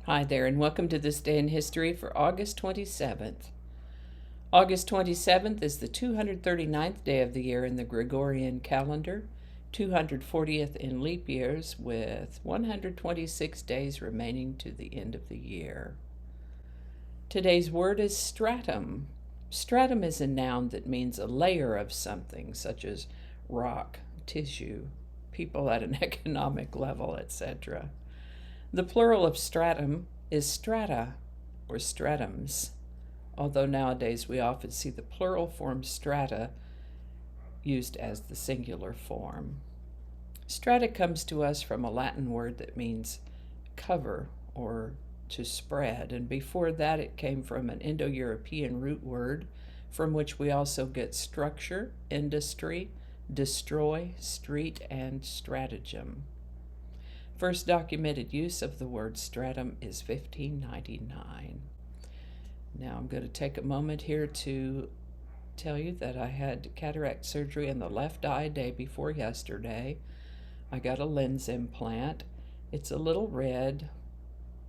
Hi there, and welcome to this day in history for August 27th. August 27th is the 239th day of the year in the Gregorian calendar, 240th in leap years, with 126 days remaining to the end of the year. Today's word is stratum. Stratum is a noun that means a layer of something, such as rock, tissue, people at an economic level, etc. The plural of stratum is strata or stratums, although nowadays we often see the plural form strata used as the singular form. Strata comes to us from a Latin word that means cover or to spread, and before that it came from an Indo-European root word from which we also get structure, industry, destroy, street, and stratagem. First documented use of the word stratum is 1599. Now I'm going to take a moment here to tell you that I had cataract surgery in the left eye day before yesterday. I got a lens implant. It's a little red,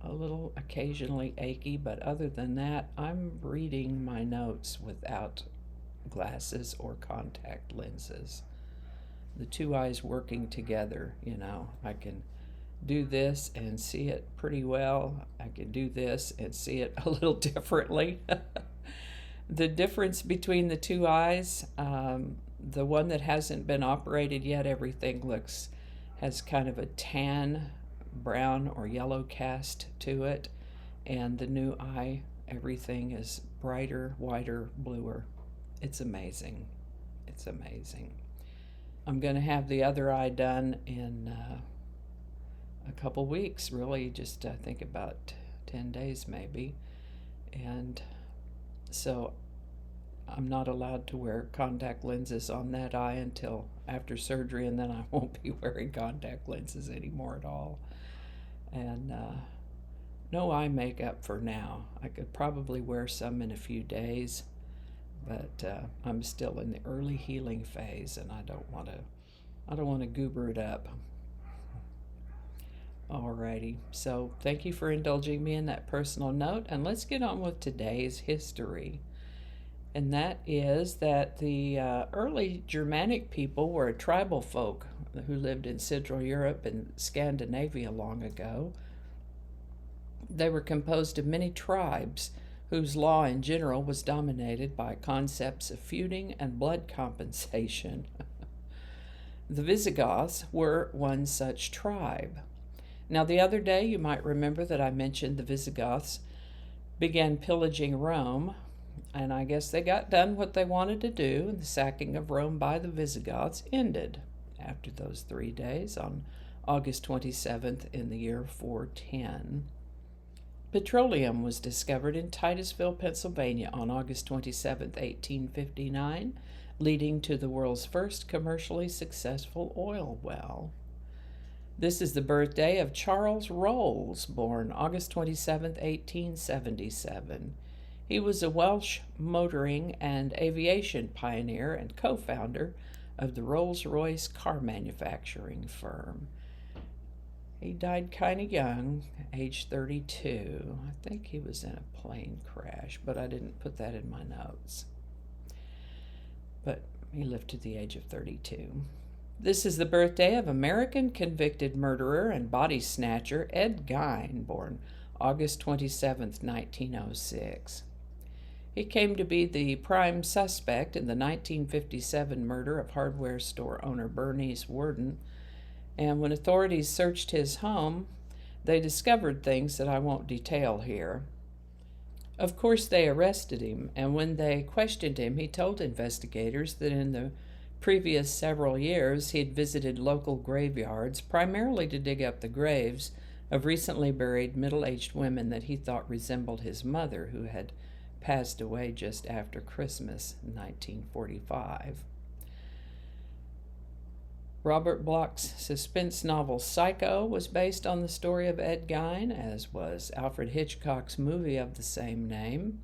a little occasionally achy, but other than that, I'm reading my notes without glasses or contact lenses. The two eyes working together, I can do this and see it pretty well. I can do this and see it a little differently. The difference between the two eyes, the one that hasn't been operated yet, everything has kind of a tan, brown, or yellow cast to it. And the new eye, everything is brighter, whiter, bluer. It's amazing. It's amazing. I'm going to have the other eye done in a couple weeks, really, just I think about 10 days maybe. And so I'm not allowed to wear contact lenses on that eye until after surgery, and then I won't be wearing contact lenses anymore at all. And no eye makeup for now. I could probably wear some in a few days, but I'm still in the early healing phase, and I don't want to goober it up. Alrighty, so thank you for indulging me in that personal note, and let's get on with today's history. And that is that the early Germanic people were a tribal folk who lived in Central Europe and Scandinavia long ago. They were composed of many tribes whose law in general was dominated by concepts of feuding and blood compensation. The Visigoths were one such tribe. Now, the other day, you might remember that I mentioned the Visigoths began pillaging Rome, and I guess they got done what they wanted to do, and the sacking of Rome by the Visigoths ended after those 3 days on August 27th in the year 410. Petroleum was discovered in Titusville, Pennsylvania on August 27th, 1859, leading to the world's first commercially successful oil well. This is the birthday of Charles Rolls, born August 27, 1877. He was a Welsh motoring and aviation pioneer and co-founder of the Rolls-Royce car manufacturing firm. He died kind of young, age 32. I think he was in a plane crash, but I didn't put that in my notes. But he lived to the age of 32. This is the birthday of American convicted murderer and body snatcher Ed Gein, born August 27, 1906. He came to be the prime suspect in the 1957 murder of hardware store owner Bernice Worden, and when authorities searched his home, they discovered things that I won't detail here. Of course, they arrested him, and when they questioned him, he told investigators that in the previous several years, he had visited local graveyards, primarily to dig up the graves of recently buried middle-aged women that he thought resembled his mother, who had passed away just after Christmas, 1945. Robert Bloch's suspense novel Psycho was based on the story of Ed Gein, as was Alfred Hitchcock's movie of the same name.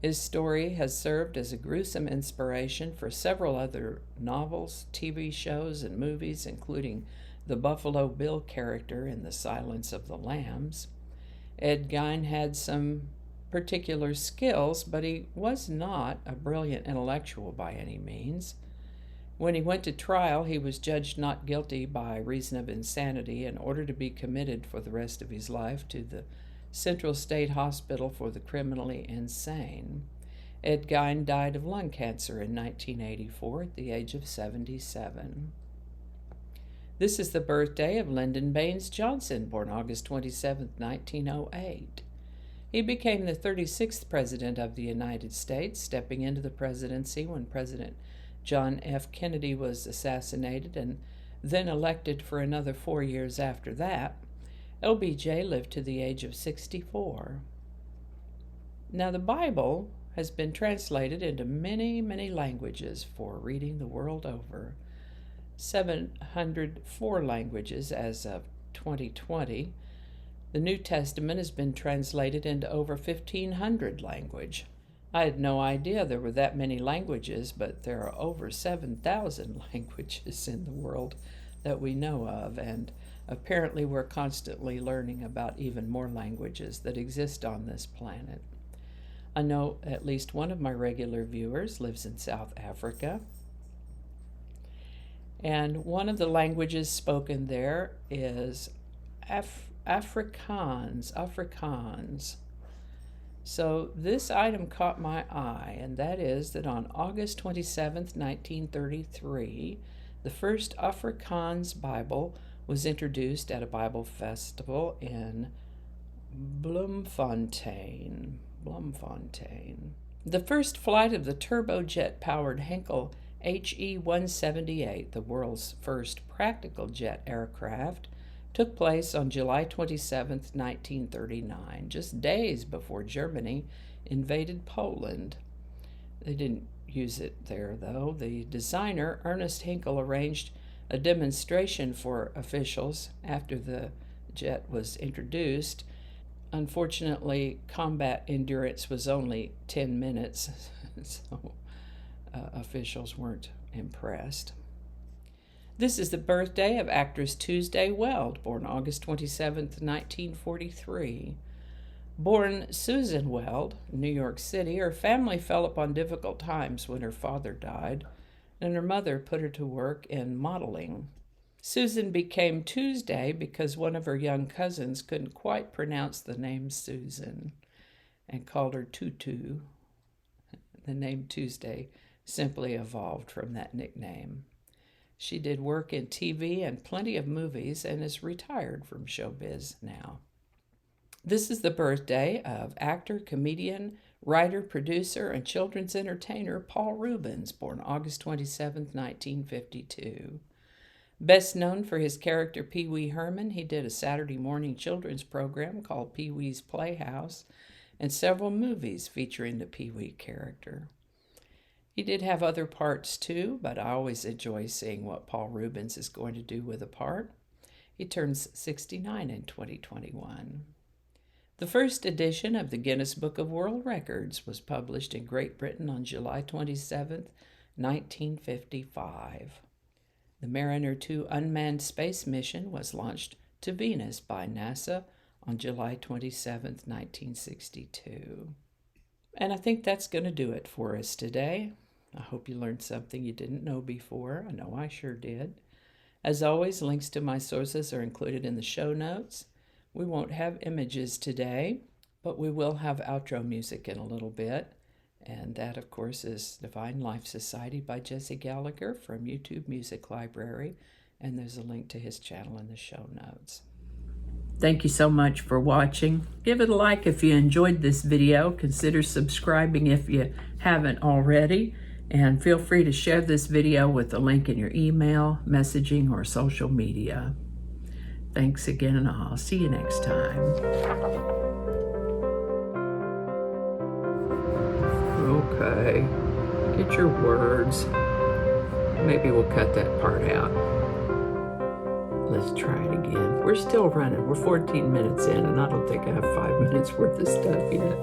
His story has served as a gruesome inspiration for several other novels, TV shows, and movies, including the Buffalo Bill character in The Silence of the Lambs. Ed Gein had some particular skills, but he was not a brilliant intellectual by any means. When he went to trial, he was judged not guilty by reason of insanity and ordered to be committed for the rest of his life to the Central State Hospital for the Criminally Insane. Ed Gein died of lung cancer in 1984 at the age of 77. This is the birthday of Lyndon Baines Johnson, born August 27, 1908. He became the 36th President of the United States, stepping into the presidency when President John F. Kennedy was assassinated and then elected for another 4 years after that. LBJ lived to the age of 64. Now, the Bible has been translated into many, many languages for reading the world over. 704 languages as of 2020. The New Testament has been translated into over 1,500 languages. I had no idea there were that many languages, but there are over 7,000 languages in the world that we know of, and apparently we're constantly learning about even more languages that exist on this planet. I know at least one of my regular viewers lives in South Africa, and one of the languages spoken there is Afrikaans. So this item caught my eye, and that is that on August 27th, 1933, the first Afrikaans Bible was introduced at a Bible festival in Bloemfontein. The first flight of the turbojet-powered Henkel HE-178, the world's first practical jet aircraft, took place on July 27, 1939, just days before Germany invaded Poland. They didn't use it there, though. The designer, Ernest Henkel, arranged a demonstration for officials after the jet was introduced. Unfortunately, combat endurance was only 10 minutes, so officials weren't impressed. This is the birthday of actress Tuesday Weld, born August 27, 1943. Born Susan Weld, New York City, her family fell upon difficult times when her father died, and her mother put her to work in modeling. Susan became Tuesday because one of her young cousins couldn't quite pronounce the name Susan and called her Tutu. The name Tuesday simply evolved from that nickname. She did work in TV and plenty of movies and is retired from showbiz now. This is the birthday of actor, comedian, writer, producer, and children's entertainer Paul Reubens, born August 27, 1952. Best known for his character Pee Wee Herman, he did a Saturday morning children's program called Pee Wee's Playhouse and several movies featuring the Pee Wee character. He did have other parts too, but I always enjoy seeing what Paul Reubens is going to do with a part. He turns 69 in 2021. The first edition of the Guinness Book of World Records was published in Great Britain on July 27, 1955. The Mariner 2 unmanned space mission was launched to Venus by NASA on July 27, 1962. And I think that's going to do it for us today. I hope you learned something you didn't know before. I know I sure did. As always, links to my sources are included in the show notes. We won't have images today, but we will have outro music in a little bit. And that, of course, is Divine Life Society by Jesse Gallagher from YouTube Music Library. And there's a link to his channel in the show notes. Thank you so much for watching. Give it a like if you enjoyed this video. Consider subscribing if you haven't already. And feel free to share this video with the link in your email, messaging, or social media. Thanks again, and I'll see you next time. Okay, get your words. Maybe we'll cut that part out. Let's try it again. We're still running. We're 14 minutes in, and I don't think I have 5 minutes worth of stuff yet.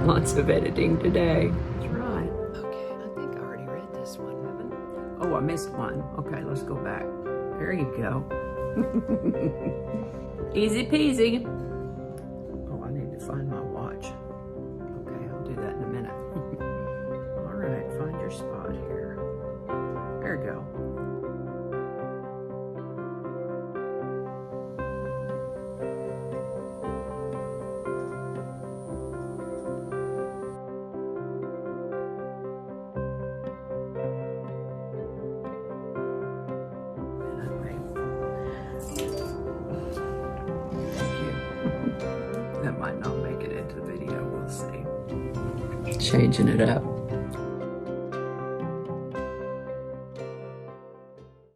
Lots of editing today. That's right. Okay, I think I already read this one, haven't I? Oh, I missed one. Okay, let's go back. There you go. Easy peasy. changing it up.